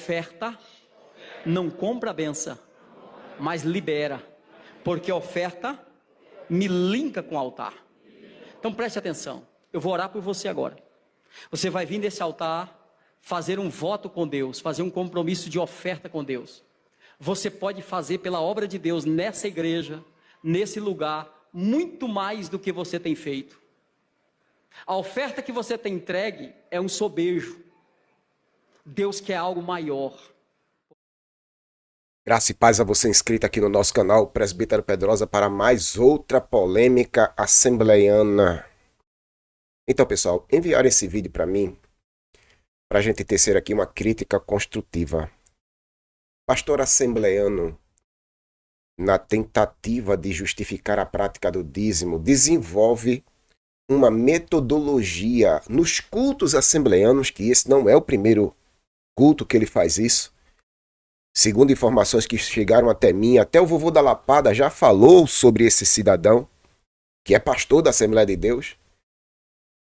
oferta não compra a benção, mas libera. Porque a oferta me linka com o altar. Então preste atenção. Eu vou orar por você agora. Você vai vir nesse altar, fazer um voto com Deus, fazer um compromisso de oferta com Deus. Você pode fazer pela obra de Deus nessa igreja, nesse lugar, muito mais do que você tem feito. A oferta que você tem entregue é um sobejo. Deus quer algo maior. Graça e paz a você inscrito aqui no nosso canal Presbítero Pedrosa para mais outra polêmica assembleiana. Então, pessoal, enviaram esse vídeo para mim, para a gente tecer aqui uma crítica construtiva. Pastor assembleiano, na tentativa de justificar a prática do dízimo, desenvolve uma metodologia nos cultos assembleianos, que esse não é o primeiro culto que ele faz isso. Segundo informações que chegaram até mim, até o vovô da Lapada já falou sobre esse cidadão, que é pastor da Assembleia de Deus,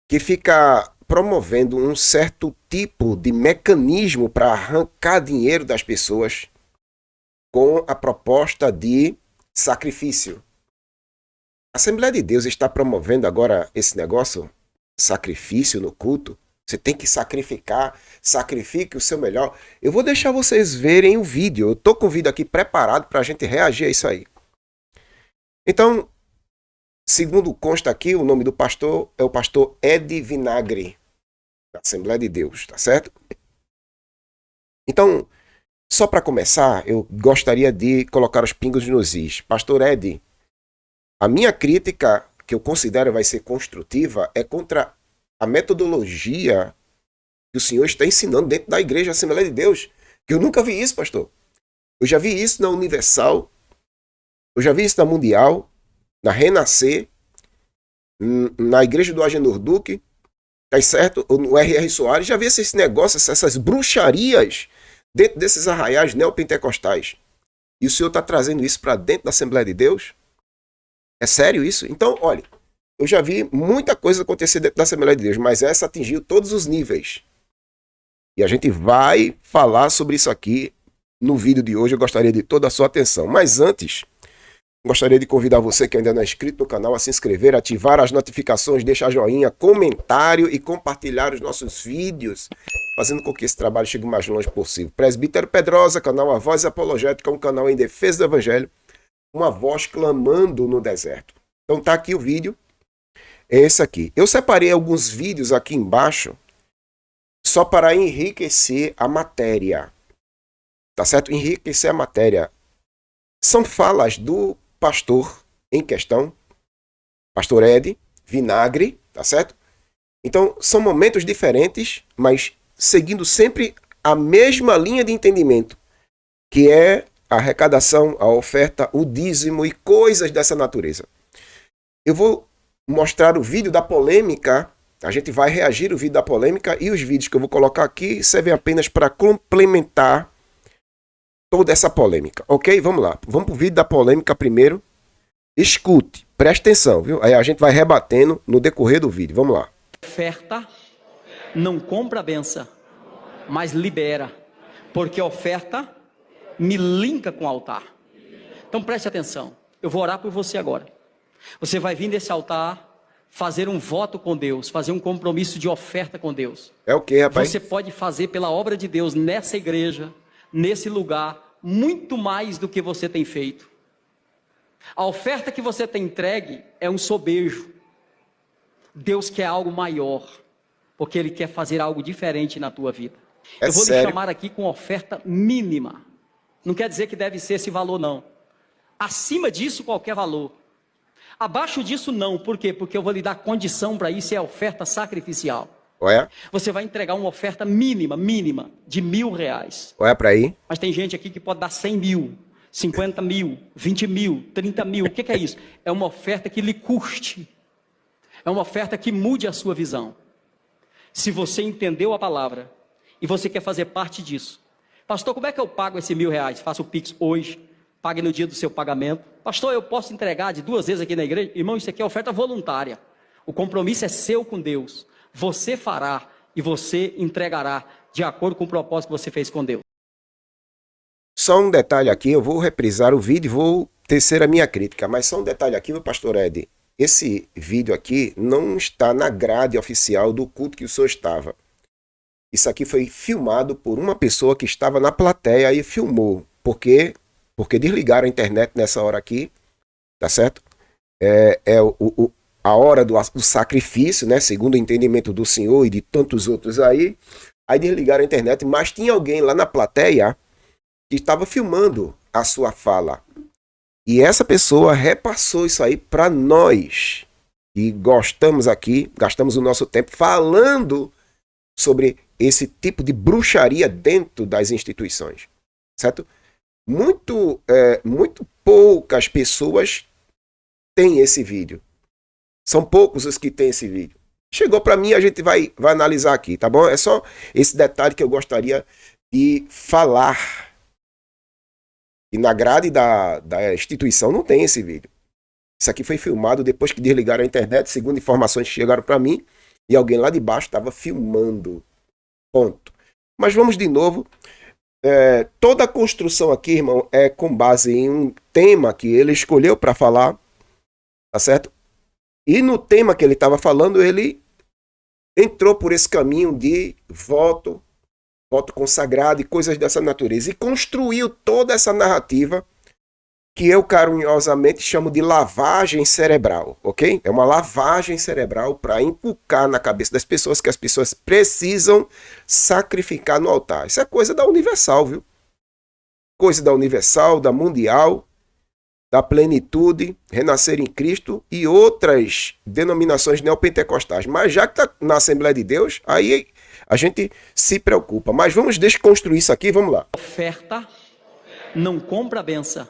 que fica promovendo um certo tipo de mecanismo para arrancar dinheiro das pessoas com a proposta de sacrifício. A Assembleia de Deus está promovendo agora esse negócio, sacrifício no culto. Você tem que sacrificar, sacrifique o seu melhor. Eu vou deixar vocês verem o vídeo. Eu estou com o vídeo aqui preparado para a gente reagir a isso aí. Então, segundo consta aqui, o nome do pastor é o pastor Ed Vinagre, da Assembleia de Deus, tá certo? Então, só para começar, eu gostaria de colocar os pingos nos is. Pastor Ed, a minha crítica, que eu considero vai ser construtiva, é contra a metodologia que o senhor está ensinando dentro da Igreja Assembleia de Deus. Que eu nunca vi isso, pastor. Eu já vi isso na Universal, eu já vi isso na Mundial, na Renascer, na Igreja do Agenor Duque, tá certo? No R.R. Soares, já vi esses negócios, essas bruxarias dentro desses arraiais neopentecostais. E o senhor está trazendo isso para dentro da Assembleia de Deus? É sério isso? Então, olha, eu já vi muita coisa acontecer dentro da Assembleia de Deus, mas essa atingiu todos os níveis. E a gente vai falar sobre isso aqui no vídeo de hoje. Eu gostaria de toda a sua atenção. Mas antes, gostaria de convidar você que ainda não é inscrito no canal a se inscrever, ativar as notificações, deixar joinha, comentário e compartilhar os nossos vídeos, fazendo com que esse trabalho chegue o mais longe possível. Presbítero Pedrosa, canal A Voz Apologética, um canal em defesa do Evangelho, uma voz clamando no deserto. Então tá aqui o vídeo. É esse aqui. Eu separei alguns vídeos aqui embaixo só para enriquecer a matéria. Tá certo? Enriquecer a matéria. São falas do pastor em questão, pastor Ed Vinagre, tá certo? Então, são momentos diferentes, mas seguindo sempre a mesma linha de entendimento, que é a arrecadação, a oferta, o dízimo e coisas dessa natureza. Eu vou mostrar o vídeo da polêmica, a gente vai reagir ao vídeo da polêmica e os vídeos que eu vou colocar aqui servem apenas para complementar toda essa polêmica, ok? Vamos lá, vamos para o vídeo da polêmica primeiro. Escute, preste atenção, viu? Aí a gente vai rebatendo no decorrer do vídeo, vamos lá. Oferta não compra a benção, mas libera. Porque a oferta me linka com o altar. Então preste atenção, eu vou orar por você agora. Você vai vir nesse altar, fazer um voto com Deus, fazer um compromisso de oferta com Deus. É o que, rapaz? Você pode fazer pela obra de Deus nessa igreja, nesse lugar, muito mais do que você tem feito. A oferta que você tem entregue é um sobejo. Deus quer algo maior, porque Ele quer fazer algo diferente na tua vida. Eu vou lhe chamar aqui com oferta mínima. Não quer dizer que deve ser esse valor, não. Acima disso, qualquer valor. Abaixo disso, não. Por quê? Porque eu vou lhe dar condição para isso, é a oferta sacrificial. Olha. Você vai entregar uma oferta mínima, de R$1.000. Olha para aí. Mas tem gente aqui que pode dar 100 mil, 50 mil, 20 mil, 30 mil. O que é isso? É uma oferta que lhe custe. É uma oferta que mude a sua visão. Se você entendeu a palavra e você quer fazer parte disso. Pastor, como é que eu pago esse R$1.000? Faça o Pix hoje. Pague no dia do seu pagamento. Pastor, eu posso entregar de 2 vezes aqui na igreja? Irmão, isso aqui é oferta voluntária. O compromisso é seu com Deus. Você fará e você entregará de acordo com o propósito que você fez com Deus. só um detalhe aqui, eu vou reprisar o vídeo e vou tecer a minha crítica, mas só um detalhe aqui, meu pastor Ed. Esse vídeo aqui não está na grade oficial do culto que o senhor estava. Isso aqui foi filmado por uma pessoa que estava na plateia e filmou. Por quê? Porque desligaram a internet nessa hora aqui, tá certo? A hora do sacrifício, né? Segundo o entendimento do senhor e de tantos outros aí. Aí desligaram a internet, mas tinha alguém lá na plateia que estava filmando a sua fala. E essa pessoa repassou isso aí para nós. E gostamos aqui, gastamos o nosso tempo falando sobre esse tipo de bruxaria dentro das instituições. Certo? Muito poucas pessoas têm esse vídeo. São poucos os que têm esse vídeo. Chegou para mim, a gente vai analisar aqui, tá bom? É só esse detalhe que eu gostaria de falar. E na grade da instituição não tem esse vídeo. Isso aqui foi filmado depois que desligaram a internet, segundo informações que chegaram para mim, e alguém lá de baixo estava filmando. Ponto. Mas vamos de novo. Toda a construção aqui, irmão, é com base em um tema que ele escolheu para falar, tá certo? E no tema que ele estava falando, ele entrou por esse caminho de voto consagrado e coisas dessa natureza. E construiu toda essa narrativa que eu carinhosamente chamo de lavagem cerebral, ok? É uma lavagem cerebral para inculcar na cabeça das pessoas que as pessoas precisam sacrificar no altar. Isso é coisa da Universal, viu? Coisa da Universal, da Mundial, da Plenitude, Renascer em Cristo e outras denominações neopentecostais. Mas já que está na Assembleia de Deus, aí a gente se preocupa. Mas vamos desconstruir isso aqui, vamos lá. Oferta não compra a benção,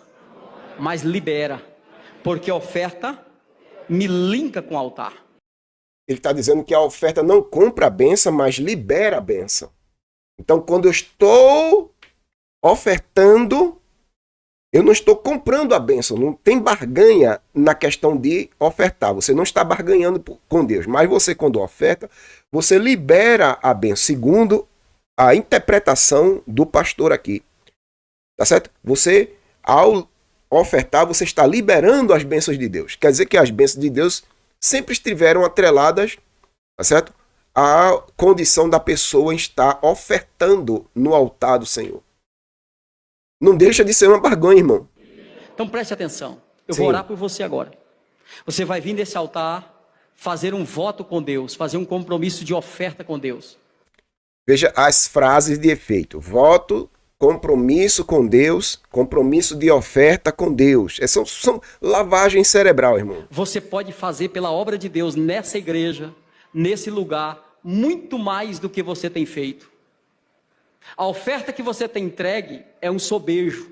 mas libera. Porque a oferta me linka com o altar. Ele está dizendo que a oferta não compra a benção, mas libera a benção. Então, quando eu estou ofertando, eu não estou comprando a bênção, não tem barganha na questão de ofertar. Você não está barganhando com Deus, mas você, quando oferta, você libera a bênção, segundo a interpretação do pastor aqui. Tá certo? Você, ao ofertar, você está liberando as bênçãos de Deus. Quer dizer que as bênçãos de Deus sempre estiveram atreladas, tá certo? À condição da pessoa estar ofertando no altar do Senhor. Não deixa de ser uma barganha, irmão. Então preste atenção. Eu Sim. vou orar por você agora. Você vai vir nesse altar, fazer um voto com Deus, fazer um compromisso de oferta com Deus. Veja as frases de efeito. Voto, compromisso com Deus, compromisso de oferta com Deus. São lavagem cerebral, irmão. Você pode fazer pela obra de Deus nessa igreja, nesse lugar, muito mais do que você tem feito. A oferta que você tem entregue é um sobejo.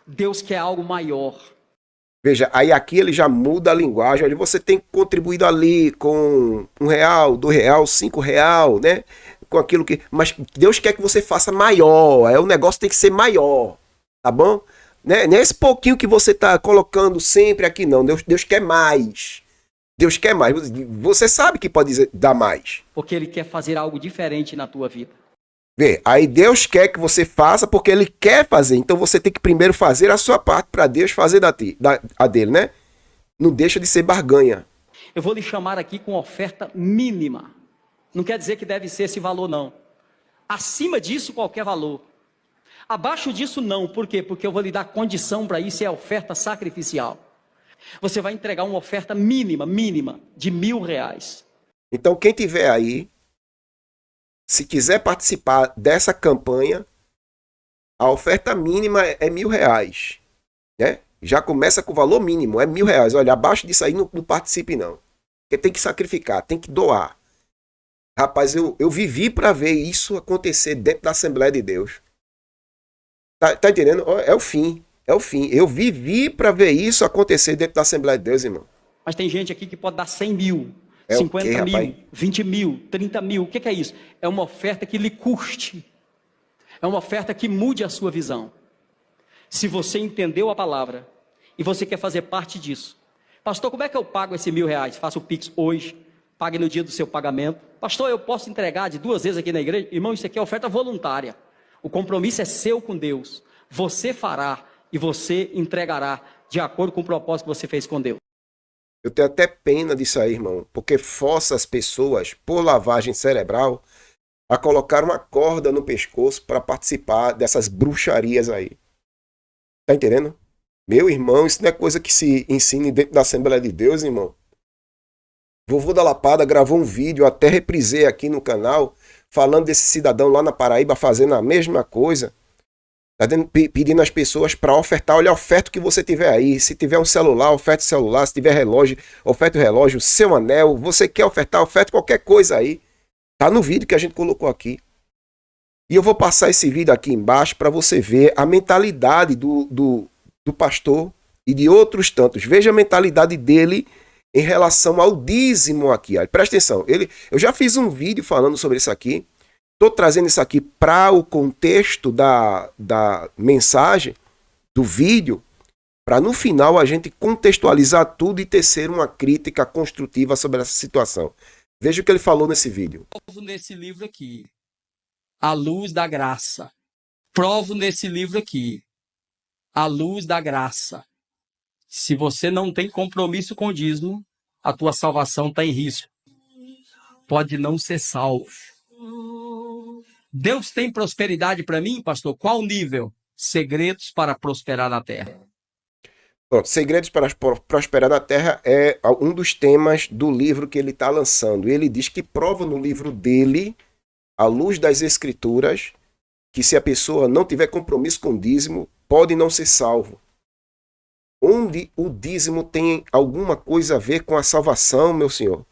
Deus quer algo maior. Veja, aí aqui ele já muda a linguagem. Olha, você tem contribuído ali com R$1, R$2, R$5, né? Com aquilo que... Mas Deus quer que você faça maior. O negócio tem que ser maior. Tá bom? Né? Não é esse pouquinho que você está colocando sempre aqui, não. Deus quer mais. Deus quer mais. Você sabe que pode dar mais. Porque Ele quer fazer algo diferente na tua vida. Vê, aí Deus quer que você faça porque Ele quer fazer. Então você tem que primeiro fazer a sua parte para Deus fazer a dele, né? Não deixa de ser barganha. Eu vou lhe chamar aqui com oferta mínima. Não quer dizer que deve ser esse valor, não. Acima disso, qualquer valor. Abaixo disso, não. Por quê? Porque eu vou lhe dar condição para isso, é a oferta sacrificial. Você vai entregar uma oferta mínima, de R$1.000. Então quem tiver aí, se quiser participar dessa campanha, a oferta mínima é R$1.000, né? Já começa com o valor mínimo, é R$1.000. Olha, abaixo disso aí não participe não. Porque tem que sacrificar, tem que doar. Rapaz, eu vivi para ver isso acontecer dentro da Assembleia de Deus. Tá entendendo? É o fim. Eu vivi para ver isso acontecer dentro da Assembleia de Deus, irmão. Mas tem gente aqui que pode dar 100 mil. É 50 mil, rapaz? 20 mil, 30 mil, o que é isso? É uma oferta que lhe custe, é uma oferta que mude a sua visão. Se você entendeu a palavra e você quer fazer parte disso, pastor, como é que eu pago esse R$1.000? Faça o Pix hoje, pague no dia do seu pagamento. Pastor, eu posso entregar de 2 vezes aqui na igreja? Irmão, isso aqui é oferta voluntária, o compromisso é seu com Deus. você fará e você entregará de acordo com o propósito que você fez com Deus. Eu tenho até pena disso aí, irmão, porque força as pessoas, por lavagem cerebral, a colocar uma corda no pescoço para participar dessas bruxarias aí. Tá entendendo? Meu irmão, isso não é coisa que se ensine dentro da Assembleia de Deus, irmão. Vovô da Lapada gravou um vídeo, até reprisei aqui no canal, falando desse cidadão lá na Paraíba fazendo a mesma coisa. Tá pedindo às pessoas para ofertar. Olha, oferta o que você tiver aí. Se tiver um celular, oferte o celular. Se tiver relógio, oferte o relógio. Seu anel. Você quer ofertar, oferte qualquer coisa aí. Tá no vídeo que a gente colocou aqui. E eu vou passar esse vídeo aqui embaixo para você ver a mentalidade do pastor e de outros tantos. Veja a mentalidade dele em relação ao dízimo aqui. Presta atenção. Eu já fiz um vídeo falando sobre isso aqui. Estou trazendo isso aqui para o contexto da mensagem, do vídeo, para no final a gente contextualizar tudo e tecer uma crítica construtiva sobre essa situação. Veja o que ele falou nesse vídeo. Provo nesse livro aqui, a luz da graça. Provo nesse livro aqui, a luz da graça. Se você não tem compromisso com o dízimo, a tua salvação está em risco. Pode não ser salvo. Deus tem prosperidade para mim, pastor? Qual nível? Segredos para prosperar na terra. Pronto, Segredos para Prosperar na Terra é um dos temas do livro que ele está lançando. Ele diz que prova no livro dele, à luz das Escrituras, que se a pessoa não tiver compromisso com o dízimo, pode não ser salvo. Onde o dízimo tem alguma coisa a ver com a salvação, meu senhor?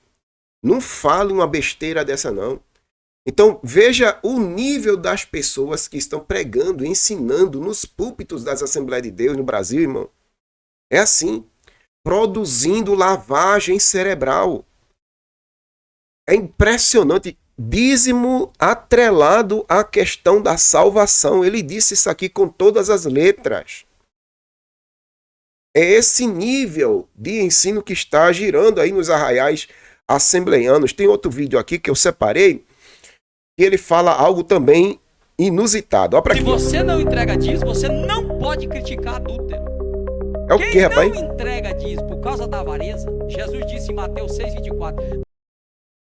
Não fale uma besteira dessa, não. Então, veja o nível das pessoas que estão pregando, ensinando nos púlpitos das Assembleias de Deus no Brasil, irmão. É assim, produzindo lavagem cerebral. É impressionante. Dízimo atrelado à questão da salvação. Ele disse isso aqui com todas as letras. É esse nível de ensino que está girando aí nos arraiais assembleianos. Tem outro vídeo aqui que eu separei, e ele fala algo também inusitado. Olha pra aqui. Se você não entrega dízimo, você não pode criticar adúltero. É o que, rapaz? Quem não entrega dízimo por causa da avareza, Jesus disse em Mateus 6,24.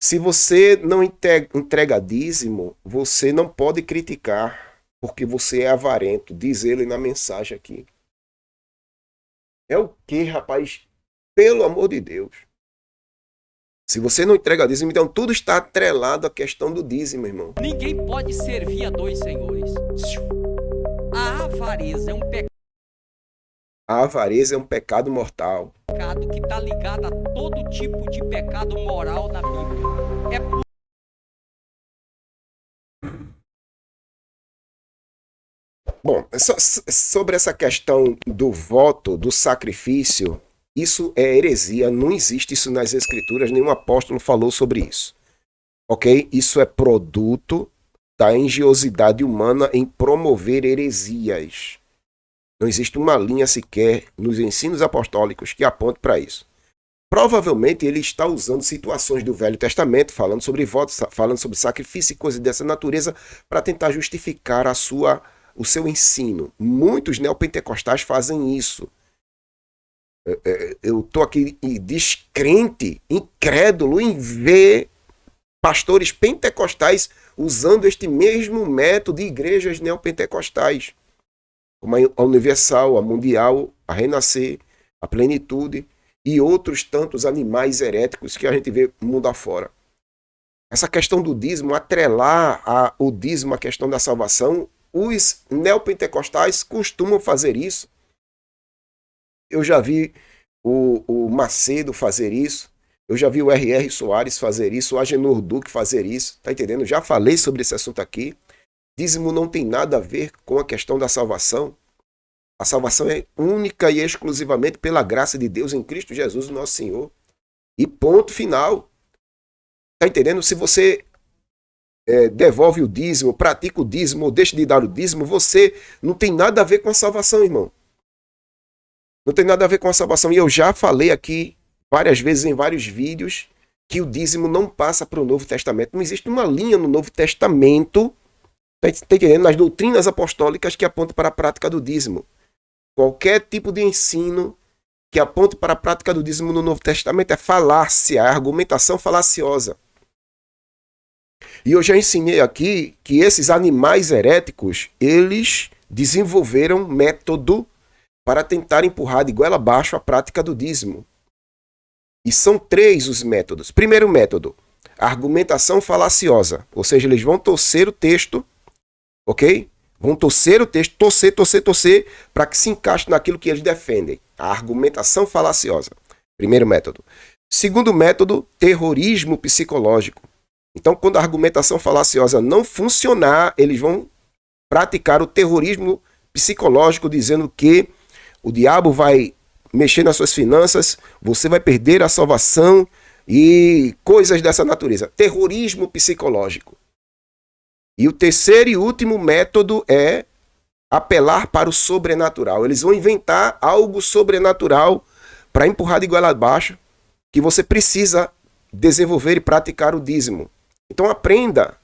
Se você não entrega dízimo, você não pode criticar, porque você é avarento, diz ele na mensagem aqui. É o que, rapaz? Pelo amor de Deus. Se você não entrega dízimo, então tudo está atrelado à questão do dízimo, irmão. Ninguém pode servir a dois senhores. A avareza é um pecado. A avareza é um pecado mortal. Que está ligado a todo tipo de pecado moral da Bíblia. Bom, sobre essa questão do voto, do sacrifício, isso é heresia, não existe isso nas Escrituras, nenhum apóstolo falou sobre isso. Ok? Isso é produto da engenhosidade humana em promover heresias. Não existe uma linha sequer nos ensinos apostólicos que aponte para isso. Provavelmente ele está usando situações do Velho Testamento, falando sobre votos, falando sobre sacrifício e coisas dessa natureza, para tentar justificar o seu ensino. Muitos neopentecostais fazem isso. Eu estou aqui descrente, incrédulo em ver pastores pentecostais usando este mesmo método de igrejas neopentecostais, como a Universal, a Mundial, a Renascer, a Plenitude e outros tantos animais heréticos que a gente vê mundo afora. Essa questão do dízimo, atrelar o dízimo à questão da salvação, os neopentecostais costumam fazer isso. Eu já vi o Macedo fazer isso, eu já vi o R.R. Soares fazer isso, o Agenor Duque fazer isso, tá entendendo? Já falei sobre esse assunto aqui. Dízimo não tem nada a ver com a questão da salvação. A salvação é única e exclusivamente pela graça de Deus em Cristo Jesus, nosso Senhor. E ponto final. Tá entendendo? Se você devolve o dízimo, pratica o dízimo ou deixa de dar o dízimo, você não tem nada a ver com a salvação, irmão. Não tem nada a ver com a salvação. E eu já falei aqui várias vezes em vários vídeos que o dízimo não passa para o Novo Testamento. Não existe uma linha no Novo Testamento Está entendendo? Nas doutrinas apostólicas que apontam para a prática do dízimo. Qualquer tipo de ensino que aponte para a prática do dízimo no Novo Testamento é falácia, é argumentação falaciosa. E eu já ensinei aqui que esses animais heréticos, eles desenvolveram método para tentar empurrar de goela abaixo a prática do dízimo. E são 3 os métodos. Primeiro método, argumentação falaciosa, ou seja, eles vão torcer o texto, ok? Vão torcer o texto, torcer, para que se encaixe naquilo que eles defendem. A argumentação falaciosa. Primeiro método. Segundo método, terrorismo psicológico. Então, quando a argumentação falaciosa não funcionar, eles vão praticar o terrorismo psicológico, dizendo que o diabo vai mexer nas suas finanças, você vai perder a salvação e coisas dessa natureza. Terrorismo psicológico. E o terceiro e último método é apelar para o sobrenatural. Eles vão inventar algo sobrenatural para empurrar de goela abaixo que você precisa desenvolver e praticar o dízimo. Então aprenda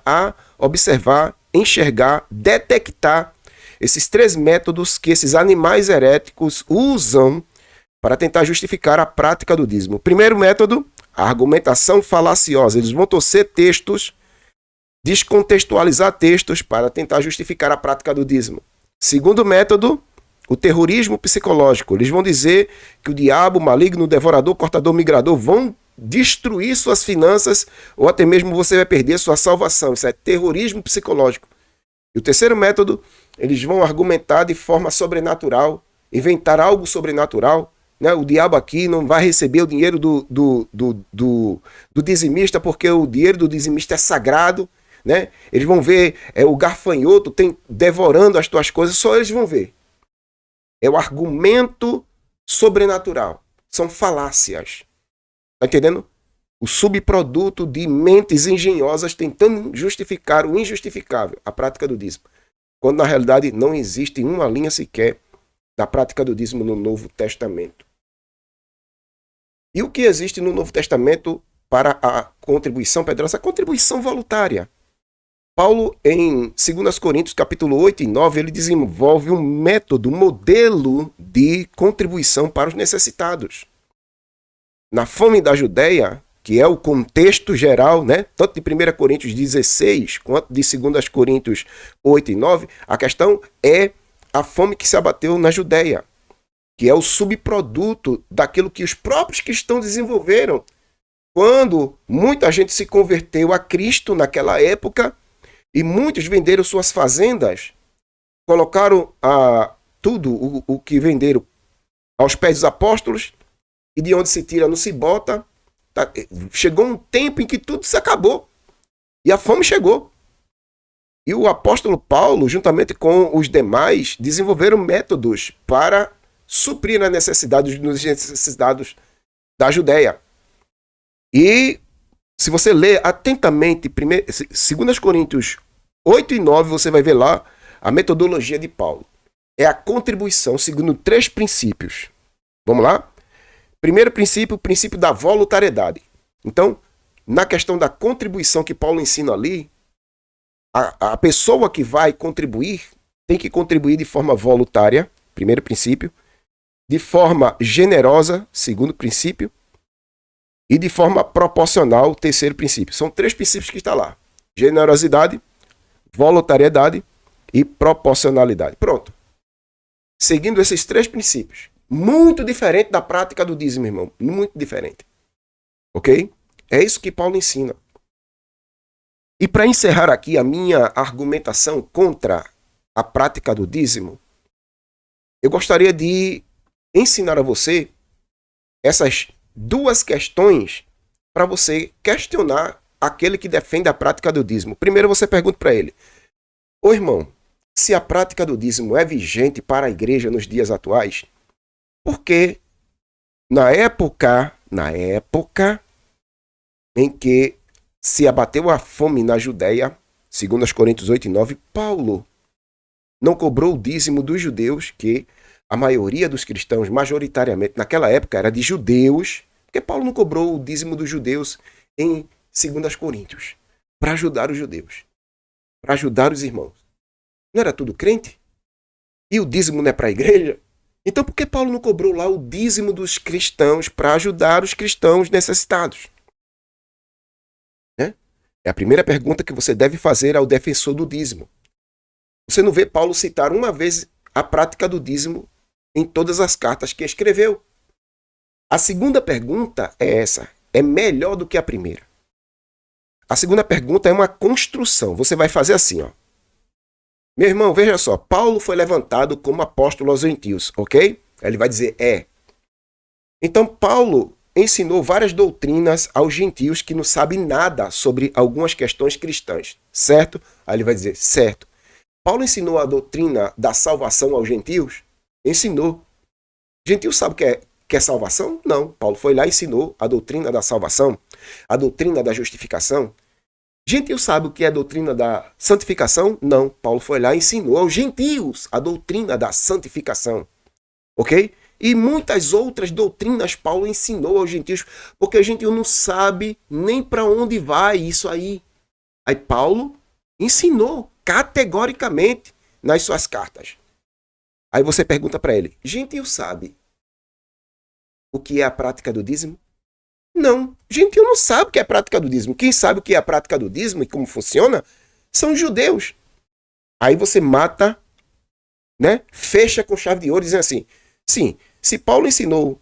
a observar, enxergar, detectar esses 3 métodos que esses animais heréticos usam para tentar justificar a prática do dízimo. Primeiro método, a argumentação falaciosa. Eles vão torcer textos, descontextualizar textos para tentar justificar a prática do dízimo. Segundo método, o terrorismo psicológico. Eles vão dizer que o diabo, o maligno, o devorador, cortador, migrador vão destruir suas finanças ou até mesmo você vai perder sua salvação. Isso é terrorismo psicológico. E o terceiro método, eles vão argumentar de forma sobrenatural, inventar algo sobrenatural. Né? O diabo aqui não vai receber o dinheiro do dizimista porque o dinheiro do dizimista é sagrado. Né? Eles vão ver o gafanhoto devorando as tuas coisas, só eles vão ver. É o argumento sobrenatural. São falácias. Está entendendo? O subproduto de mentes engenhosas tentando justificar o injustificável, a prática do dízimo. Quando na realidade não existe uma linha sequer da prática do dízimo no Novo Testamento. E o que existe no Novo Testamento para a contribuição, Pedro? Essa contribuição voluntária. Paulo, em 2 Coríntios, capítulo 8 e 9, ele desenvolve um método, um modelo de contribuição para os necessitados. Na fome da Judéia, que é o contexto geral, né, tanto de 1 Coríntios 16 quanto de 2 Coríntios 8 e 9, a questão é a fome que se abateu na Judéia, que é o subproduto daquilo que os próprios cristãos desenvolveram. Quando muita gente se converteu a Cristo naquela época, e muitos venderam suas fazendas, colocaram tudo o que venderam aos pés dos apóstolos, e de onde se tira não se bota. Chegou um tempo em que tudo se acabou. E a fome chegou. E o apóstolo Paulo, juntamente com os demais, desenvolveram métodos para suprir as necessidades da Judéia. E se você ler atentamente 2 Coríntios 8 e 9, você vai ver lá a metodologia de Paulo. É a contribuição segundo 3 princípios. Vamos lá? Primeiro princípio, o princípio da voluntariedade. Então, na questão da contribuição que Paulo ensina ali, a pessoa que vai contribuir tem que contribuir de forma voluntária, primeiro princípio, de forma generosa, segundo princípio, e de forma proporcional, terceiro princípio. São 3 princípios que estão lá. Generosidade, voluntariedade e proporcionalidade. Pronto. Seguindo esses 3 princípios. Muito diferente da prática do dízimo, irmão. Muito diferente. Ok? É isso que Paulo ensina. E para encerrar aqui a minha argumentação contra a prática do dízimo, eu gostaria de ensinar a você essas 2 questões para você questionar aquele que defende a prática do dízimo. Primeiro você pergunta para ele: ô irmão, se a prática do dízimo é vigente para a igreja nos dias atuais, por que na época em que se abateu a fome na Judéia, 2 Coríntios 8 e 9, Paulo não cobrou o dízimo dos judeus, que a maioria dos cristãos, majoritariamente, naquela época era de judeus, porque Paulo não cobrou o dízimo dos judeus em 2 Coríntios, para ajudar os judeus. para ajudar os irmãos. Não era tudo crente? E o dízimo não é para a igreja? Então por que Paulo não cobrou lá o dízimo dos cristãos para ajudar os cristãos necessitados? Né? É a primeira pergunta que você deve fazer ao defensor do dízimo. Você não vê Paulo citar uma vez a prática do dízimo em todas as cartas que escreveu. A segunda pergunta é essa. É melhor do que a primeira. A segunda pergunta é uma construção. Você vai fazer assim, ó. Meu irmão, veja só. Paulo foi levantado como apóstolo aos gentios, ok? Aí ele vai dizer, Então, Paulo ensinou várias doutrinas aos gentios que não sabem nada sobre algumas questões cristãs, certo? Aí ele vai dizer, certo. Paulo ensinou a doutrina da salvação aos gentios? Ensinou. Gentio sabe o que é salvação? Não. Paulo foi lá e ensinou a doutrina da salvação, a doutrina da justificação. Gentio sabe o que é a doutrina da santificação? Não. Paulo foi lá e ensinou aos gentios a doutrina da santificação. Ok? E muitas outras doutrinas Paulo ensinou aos gentios, porque o gentio não sabe nem para onde vai isso aí. Aí Paulo ensinou categoricamente nas suas cartas. Aí você pergunta para ele, gentio sabe o que é a prática do dízimo? Não, gentio não sabe o que é a prática do dízimo. Quem sabe o que é a prática do dízimo e como funciona são os judeus. Aí você mata, né? Fecha com chave de ouro dizendo assim, sim, se Paulo ensinou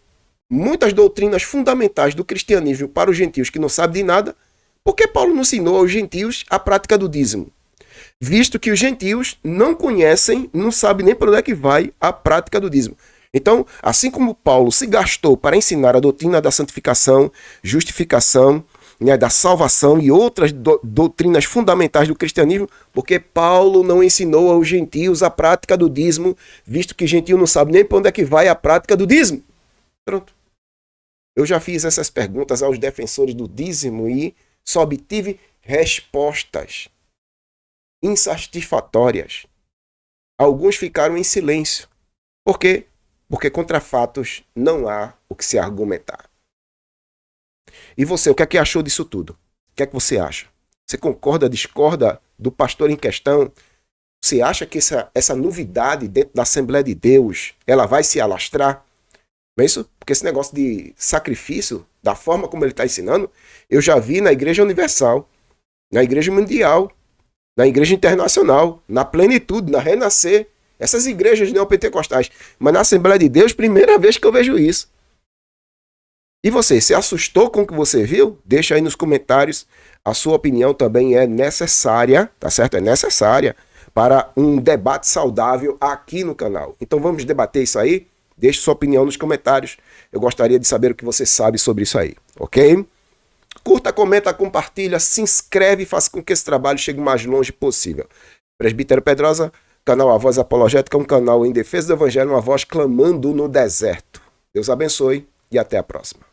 muitas doutrinas fundamentais do cristianismo para os gentios que não sabem de nada, por que Paulo não ensinou aos gentios a prática do dízimo? Visto que os gentios não conhecem, não sabem nem para onde é que vai a prática do dízimo. Então, assim como Paulo se gastou para ensinar a doutrina da santificação, justificação, né, da salvação e outras doutrinas fundamentais do cristianismo, porque Paulo não ensinou aos gentios a prática do dízimo, visto que gentio não sabe nem para onde é que vai a prática do dízimo. Pronto. Eu já fiz essas perguntas aos defensores do dízimo e só obtive respostas insatisfatórias. Alguns ficaram em silêncio. Por quê? Porque contra fatos não há o que se argumentar. E você, o que é que achou disso tudo? O que é que você acha? Você concorda, discorda do pastor em questão? Você acha que essa novidade dentro da Assembleia de Deus, ela vai se alastrar? Não é isso? Porque esse negócio de sacrifício, da forma como ele está ensinando, eu já vi na Igreja Universal, na Igreja Mundial, na Igreja Internacional, na Plenitude, na Renascer, essas igrejas neopentecostais. Mas na Assembleia de Deus, primeira vez que eu vejo isso. E você, se assustou com o que você viu? Deixa aí nos comentários. A sua opinião também é necessária, tá certo? É necessária para um debate saudável aqui no canal. Então vamos debater isso aí? Deixe sua opinião nos comentários. Eu gostaria de saber o que você sabe sobre isso aí, ok? Curta, comenta, compartilha, se inscreve e faça com que esse trabalho chegue o mais longe possível. Presbítero Pedrosa, canal A Voz Apologética, um canal em defesa do Evangelho, uma voz clamando no deserto. Deus abençoe e até a próxima.